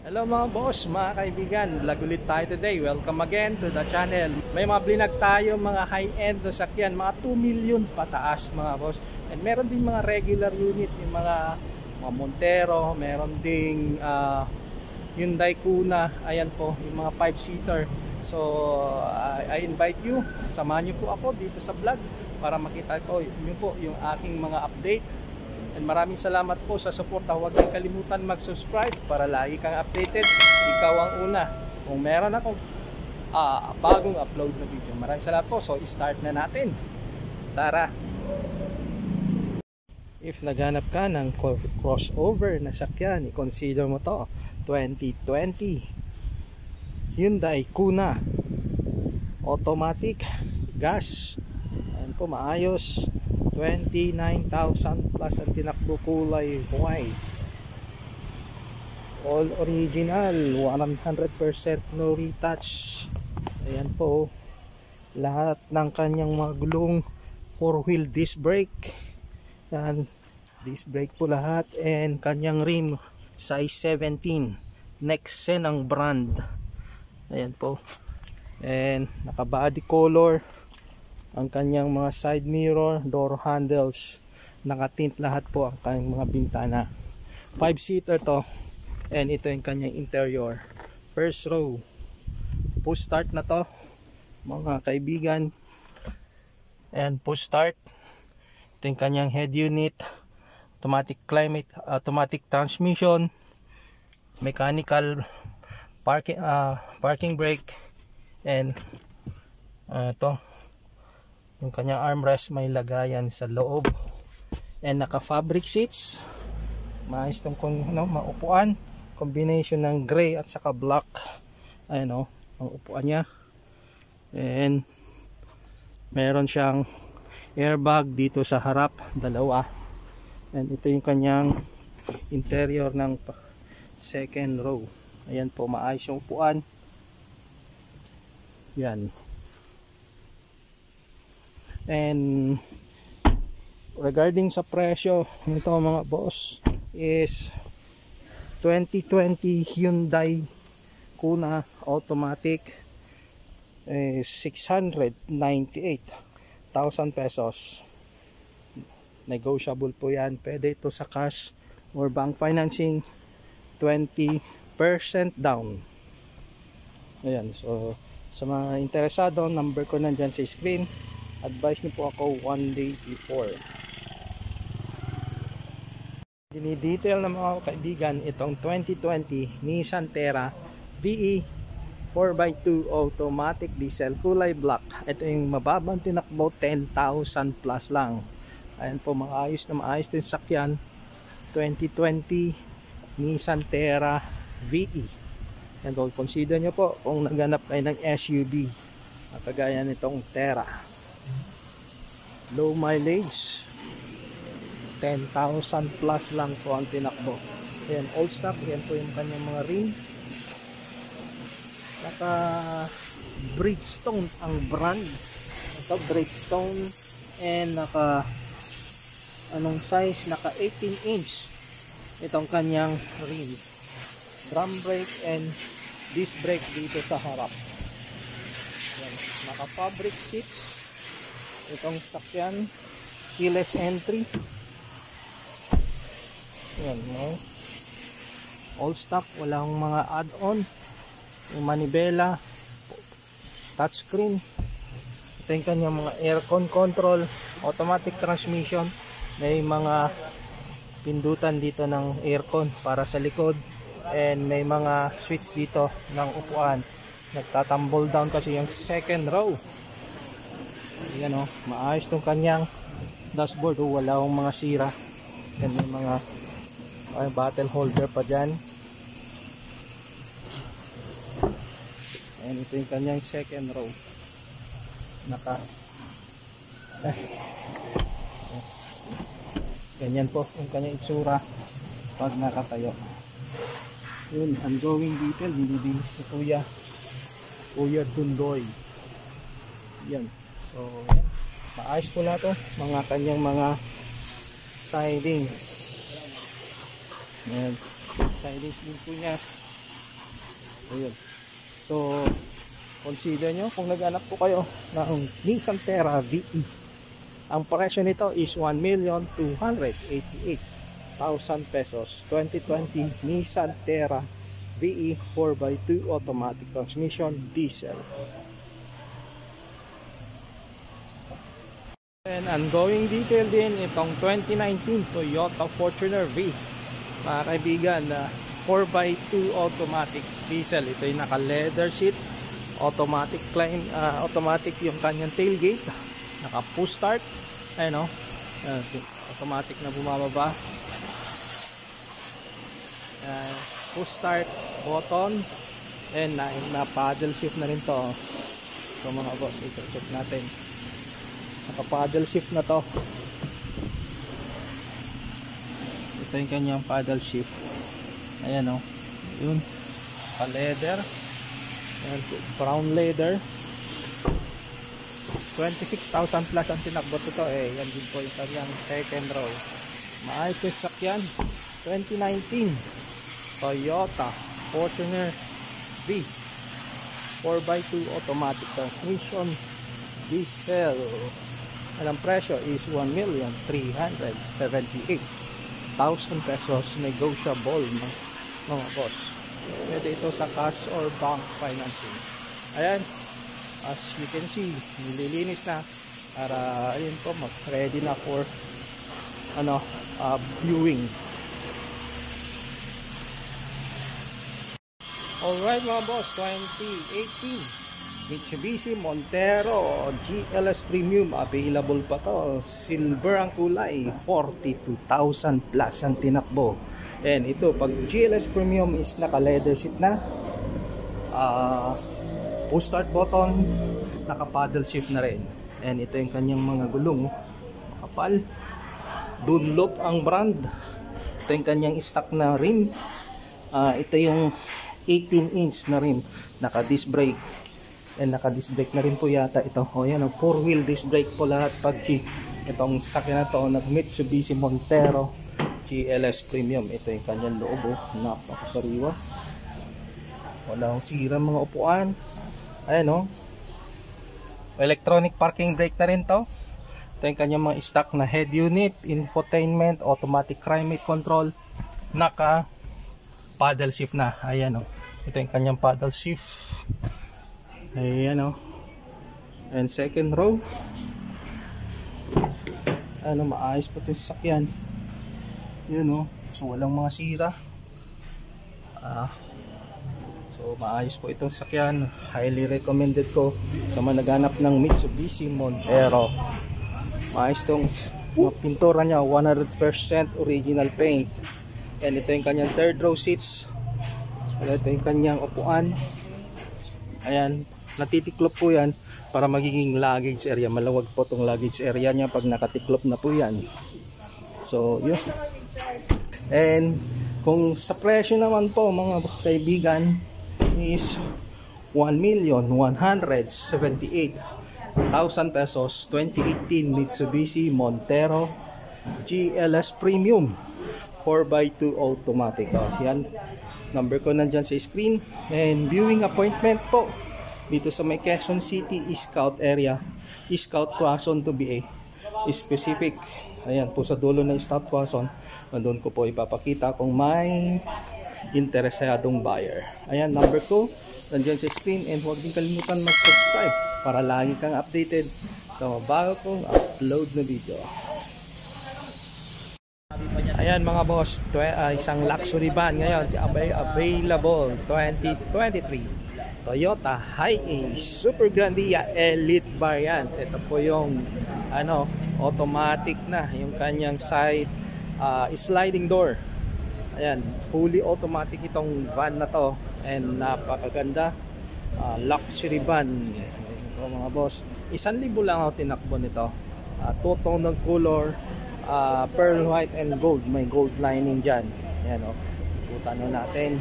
Hello mga boss, mga kaibigan, vlog ulit tayo today. Welcome again to the channel. May mga blinag tayo, mga high-end na sakyan, mga 2 million pataas mga boss. And meron din mga regular unit, yung mga Montero, meron ding Hyundai Kona, ayan po, yung mga 5-seater. So I invite you, samahan niyo po ako dito sa vlog para makita ko yung aking mga update. And maraming salamat po sa suporta. Huwag kang kalimutan mag-subscribe para lagi kang updated. Ikaw ang una kung meron akong bagong upload na video. Maraming salamat po. So start na natin. Tara. If naghanap ka ng crossover na sakyan, i-consider mo to 2020 Hyundai Kona automatic gas. Ayan po, maayos. 29,000 plus ang tinakbo, kulay white, all original, 100% no retouch. Ayan po, lahat ng kanyang mga gulong 4-wheel disc brake. Yan, disc brake po lahat. And kanyang rim size 17, Nexen ang brand. Ayan po, and naka body color. Ang kanyang mga side mirror, door handles, nakatint lahat po ang kanyang mga bintana. 5-seater to, and ito yung kanyang interior. First row, push start na to mga kaibigan, and push start. Ito yung kanyang head unit, automatic climate, automatic transmission, mechanical parking brake, and ito yung kanyang armrest, may lagayan sa loob, and naka fabric seats. Maayos tong maupuan, combination ng gray at saka black. Ayan ang upuan niya. And meron siyang airbag dito sa harap, dalawa. And ito yung kanyang interior ng second row. Ayan po, maayos yung upuan. Yan. And regarding sa presyo nito mga boss is 2020 Hyundai Kona automatic, 698,000 pesos. Negotiable po yan. Pwede ito sa cash or bank financing, 20% down. Ayan, so sa mga interesado, number ko nandyan sa screen. Advise niyo po ako 1 day before. Dinidetail na mga kaibigan itong 2020 Nissan Terra VE 4x2 automatic diesel, kulay black. Ito yung mababang tinakbo, 10,000 plus lang. Ayan po, maayos na maayos yung sakyan. 2020 Nissan Terra VE. Ayan po, consider nyo po kung naghanap kayo ng SUV at kagaya nitong Terra. Low mileage, 10,000 plus lang po ang tinakbo. Ayan, old stock. Ayan po yung kanyang mga ring. Naka Bridgestone ang brand. Ito Bridgestone, and naka anong size, naka 18 inch itong kanyang rim. Drum brake and disc brake dito sa harap. Ayan, naka fabric seats itong sakyan, keyless entry. Yan, no? All stock, walang mga add-on. Yung manibela, touchscreen. Ito yung kanyang mga aircon control, automatic transmission. May mga pindutan dito ng aircon para sa likod, and may mga switch dito ng upuan. Nagtatumble down kasi yung second row. Ayan maayos tong kanyang dashboard. Wala akong mga sira. Yan, may mga bottle holder pa dyan. And ito yung kanyang second row. Ganyan po yung kanyang itsura pag nakatayo. Yun, ongoing detail, binibinis ni Kuya Tundoy. Yan. So, yan. Maayos po na to. Mga kanyang mga sidings. Yan. Sidings din po niya. Ayun. So, consider nyo kung naghanap po kayo ng Nissan Terra VE. Ang presyo nito is 1,288,000 pesos. 2020 Nissan Terra VE 4x2 automatic transmission diesel. And ongoing detail din itong 2019 Toyota Fortuner V. Mga kaibigan, 4x2 automatic diesel. Ito yung naka leather seat, automatic climb, automatic yung kanyang tailgate, naka push start, ayun o, automatic na bumababa, push start button, and na paddle shift na rin to. So mga boss, i-check natin, naka paddle shift na to. Ito yung kanyang paddle shift. Ayan o, yun, leather, ayan, brown leather. 26,000 plus ang tinakbo ito yan din po yung kanyang second row. Maayos yung sakyan. 2019 Toyota Fortuner V 4x2 automatic transmission diesel. Ang presyo is 1,378,000 pesos, negotiable mga boss. Pwede ito sa cash or bank financing. Ayan, as you can see, nililinis na para ayun po, ready na for viewing. Alright mga boss, 2018 Mitsubishi Montero GLS Premium, available pa to, silver ang kulay, 42,000 plus ang tinakbo. And ito, pag GLS Premium is naka leather seat na, push start button, naka paddle shift na rin. And ito yung kanyang mga gulong, kapal, Dunlop ang brand. Ito yung kanyang stock na rim, ito yung 18-inch na rim, naka disc brake. And naka disc brake na rin po yata ito. O yan, 4-wheel disc brake po lahat pag itong sakyan na to, nag Mitsubishi Montero GLS Premium. Ito yung kanyang loob, napakasariwa, walang sira mga upuan. Ayan o, electronic parking brake na rin to. Ito yung kanyang mga stock na head unit, infotainment, automatic climate control, naka paddle shift na. Ayan o, ito yung kanyang paddle shift. Ayan o, and second row, maayos pa ito yung sasakyan. Yun o, so walang mga sira. So maayos po itong sasakyan, highly recommended ko sa mga naghanap ng Mitsubishi Montero. Maayos itong pintura nya, 100% original paint. And ito yung kanyang third row seats. Ito yung kanyang upuan. Ayan, natitiklop po yan para magiging luggage area. Malawag po itong luggage area nya pag nakatiklop na po yan. So yun. And kung sa presyo naman po mga kaibigan is 1,178,000 pesos, 2018 Mitsubishi Montero GLS Premium 4x2 automatic. Yan, number ko nandyan sa screen. And viewing appointment po dito sa may Quezon City Scout area, Scout Quezon to be specific. Ayan po sa dulo ng Scout Quezon, nandun ko po ipapakita kung may interesadong buyer. Ayan, number ko nandyan sa screen. And huwag din kalimutan mag-subscribe para lagi kang updated sa mga bago kong upload na video. Ayan mga boss, isang luxury van ngayon available 2023 Toyota Hiace Super Grandia Elite variant. Ito po yung automatic na yung kanyang side sliding door. Ayan, fully automatic itong van na to, and napakaganda, luxury van. Ito mga boss, 1,000 lang ako tinakbo nito. Two-tone ng color, pearl white and gold, may gold lining dyan. Ayan o, ikutan na natin.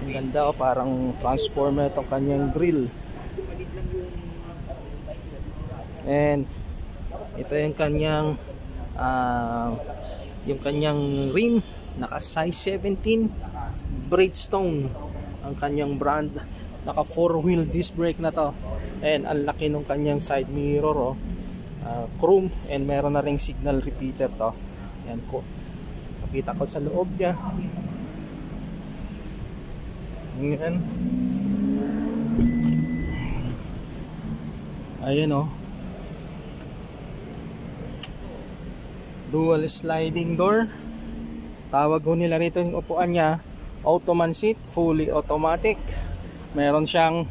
Ang ganda o, parang transformer itong kanyang grill. And ito yung kanyang rim, naka size 17 Bridgestone ang kanyang brand. Naka 4-wheel disc brake na to. And ang laki ng kanyang side mirror, chrome, and meron na ring signal repeater to. Yan ko. Pakita ko sa loob niya. Yan. Ayan o. Dual sliding door. Tawag ho nila rito yung upuan niya, Ottoman seat, fully automatic. Meron siyang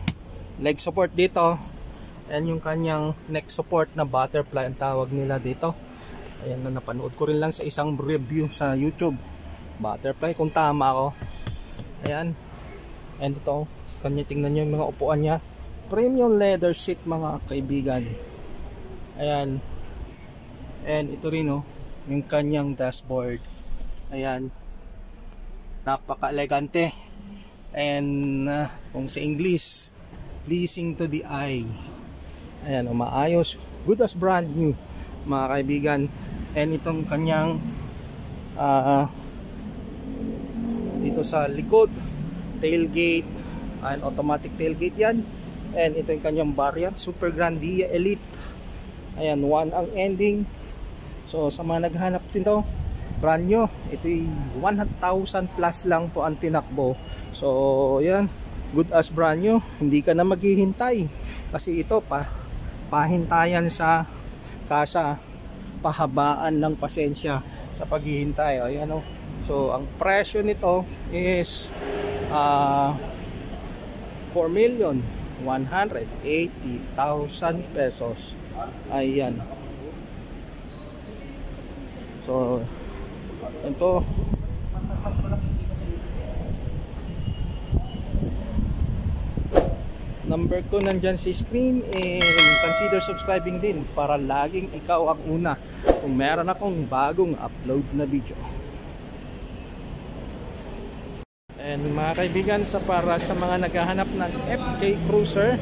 leg support dito. Ayan yung kanyang neck support na butterfly ang tawag nila dito. Ayan na, napanood ko rin lang sa isang review sa YouTube. Butterfly, kung tama ako. Ayan. And ito, kanya tingnan nyo yung mga upuan niya. Premium leather seat mga kaibigan. Ayan. And ito rin yung kanyang dashboard. Ayan. Napaka-elegante. And kung sa English, pleasing to the eye. Ayan, maayos. Good as brand new mga kaibigan. And itong kanyang dito sa likod, tailgate, and automatic tailgate yan. And ito yung kanyang barrier, Super Grandia Elite. Ayan, 1 ang ending. So sa mga naghanap dito, brand new, ito yung 100,000 plus lang po ang tinakbo. So yan, good as brand new. Hindi ka na maghihintay kasi ito pahintayan sa kasa, pahabaan ng pasensya sa paghihintay. Ayan o. So ang presyo nito is 4,180,000 pesos. Ayan. So ito, number ko nandyan sa screen, and consider subscribing din para laging ikaw ang una kung meron akong bagong upload na video. And mga kaibigan, para sa mga naghahanap ng FJ Cruiser,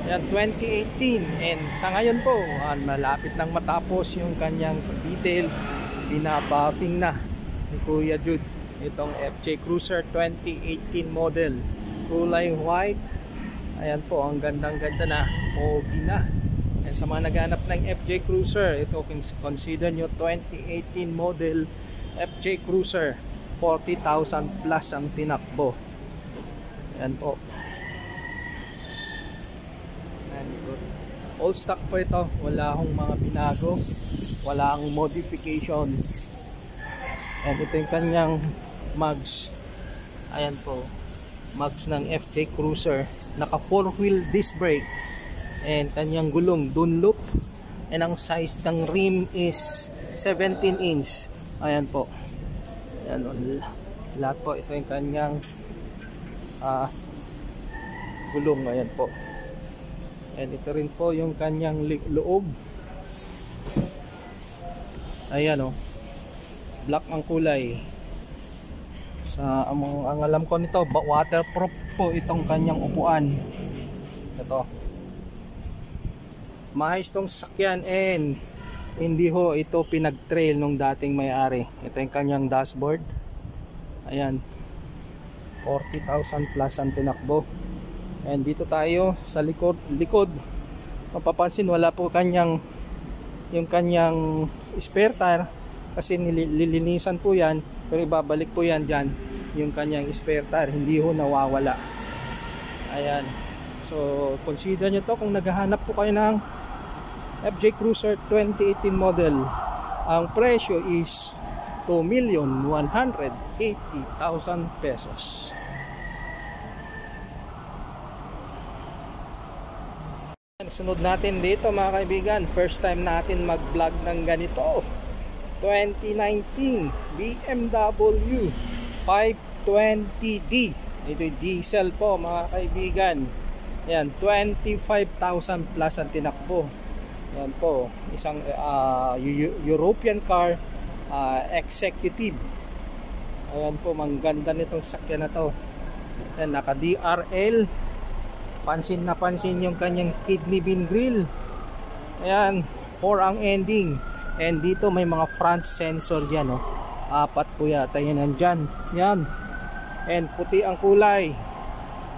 yan 2018, and sa ngayon po malapit nang matapos yung kanyang detail, binabuffing na ni Kuya Jude itong FJ Cruiser 2018 model, kulay white. Ayan po, ang gandang-ganda na, pogi na. And sa mga naghanap ng FJ Cruiser, ito consider nyo 2018 model FJ Cruiser, 40,000 plus ang tinakbo. Ayan po. Ayan, all stock po ito, wala akong mga binago, wala akong modification. And ito yung kanyang mugs. Ayan po, mugs ng FJ Cruiser. Naka 4-wheel disc brake, and kanyang gulong Dunlop, and ang size ng rim is 17 inch. Ayan po. Ayan, lahat po. Ito yung kanyang gulong. Ayan po. And ito rin po yung kanyang loob. Ayan o, black ang kulay. Sa ang alam ko nito, waterproof po itong kanyang upuan. Ito, maayos tong sakyan, and hindi ho ito pinag-trail nung dating may-ari. Ito yung kanyang dashboard. Ayan, 40,000 plus ang tinakbo. And dito tayo sa likod, mapapansin wala po yung kanyang spare tire, kasi nililinisan po yan, pero ibabalik po yan dyan, yung kanyang spare tire, hindi ho nawawala. Ayan. So consider nyo to kung naghahanap po kayo ng FJ Cruiser 2018 model. Ang presyo is 2,180,000 pesos. Sunod natin dito mga kaibigan, first time natin mag vlog ng ganito, 2019 BMW 520D. Ito yung diesel po mga kaibigan. Yan, 25,000 plus ang tinakbo. Yan po, isang European car, executive. Ayan po, mangganda nitong sakyan na to. Yan, naka DRL. Pansin na pansin yung kanyang kidney bean grill. Ayan, 4 ang ending. And dito may mga front sensor dyan, oh. 4 po yata yan nandyan. Yan. And puti ang kulay.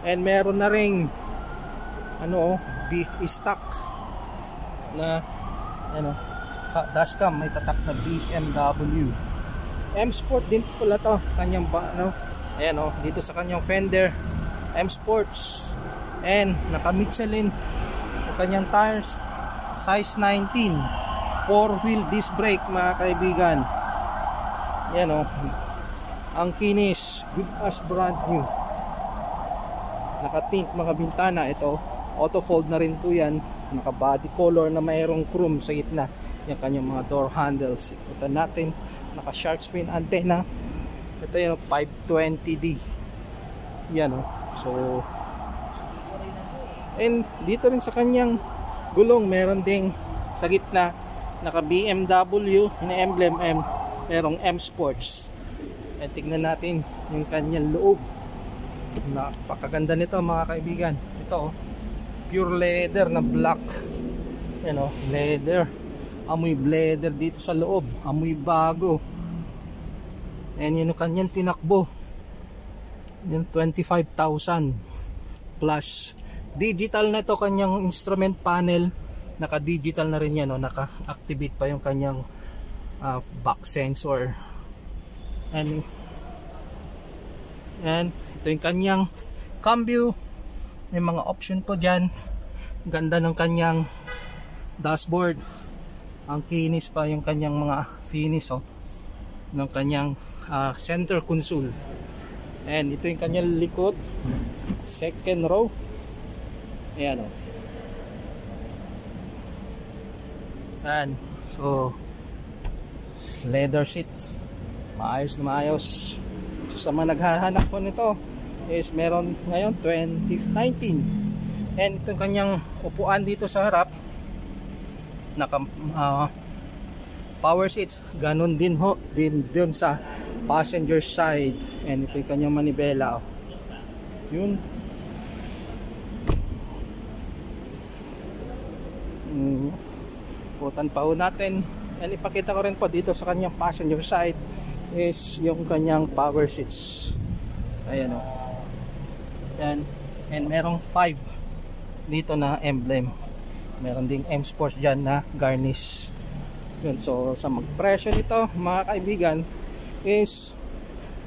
And meron na ring ano, stock na ano, dashcam, may tatak na BMW. M Sport din pala to, kanyang ano, ayan oh, dito sa kanyang fender, M Sports. And naka Michelin yung kanyang tires, size 19, 4-wheel disc brake mga kaibigan. Ayan oh, ang kinis, good as brand new. Naka tint mga bintana, ito auto fold na rin po yan. Naka body color na mayroong chrome sa gitna yung kanyang mga door handles. Ito natin, naka shark fin antenna. Ito yung 520D. Yan o. So, and dito rin sa kanyang gulong, meron ding sa gitna, naka BMW, yung emblem M, merong M Sports. And tignan natin yung kanyang loob. Napakaganda nito mga kaibigan. Ito o, pure leather na black. Yan o, leather. Amoy leather dito sa loob, amoy bago. And yun yung kanyang tinakbo, yung 25,000 plus. Digital na ito kanyang instrument panel, naka digital na rin yan, no? Naka activate pa yung kanyang back sensor. And ito yung kanyang cambio, may mga option po dyan. Ganda ng kanyang dashboard. Ang kinis pa yung kanyang mga finish oh, ng kanyang center console. And ito yung kanyang likod, second row. Ayan oh. And so leather seats, maayos na maayos. So sa mga naghahanap po nito is meron ngayon 2019. And ito yung kanyang upuan dito sa harap, naka power seats, ganun din ho din sa passenger side. And ito yung kanyang manibela oh. Yun. Putan pa ho natin. And ipakita ko rin po dito sa kanyang passenger side is yung kanyang power seats. Ayan o. And merong 5 dito na emblem. Meron ding M Sports dyan na garnish. Yun. So sa magpresyo nito mga kaibigan is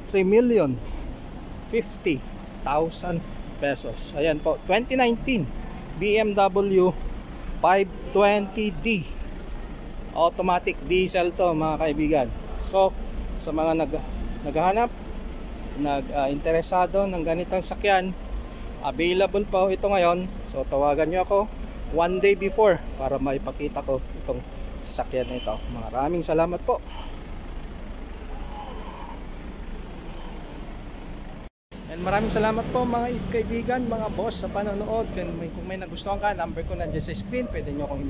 3,050,000 pesos. Ayan po, 2019 BMW 520D automatic diesel to mga kaibigan. So sa mga naghahanap, interesado ng ganitong sakyan, available pa ito ngayon. So tawagan nyo ako one day before para maipakita ko itong sasakyan na ito. Maraming salamat po. And maraming salamat po mga kaibigan, mga boss sa panonood. Kung may nagustuhan ka, number ko nandiyan sa screen. Pwede nyo akong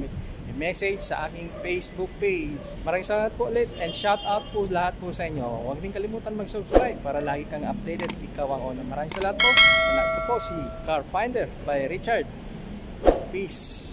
i-message sa aking Facebook page. Maraming salamat po ulit and shout out po lahat po sa inyo. Huwag din kalimutan mag-subscribe para lagi kang updated. Ikaw ang una. Maraming salamat po. And ito po si Car Finder by Richard. Peace.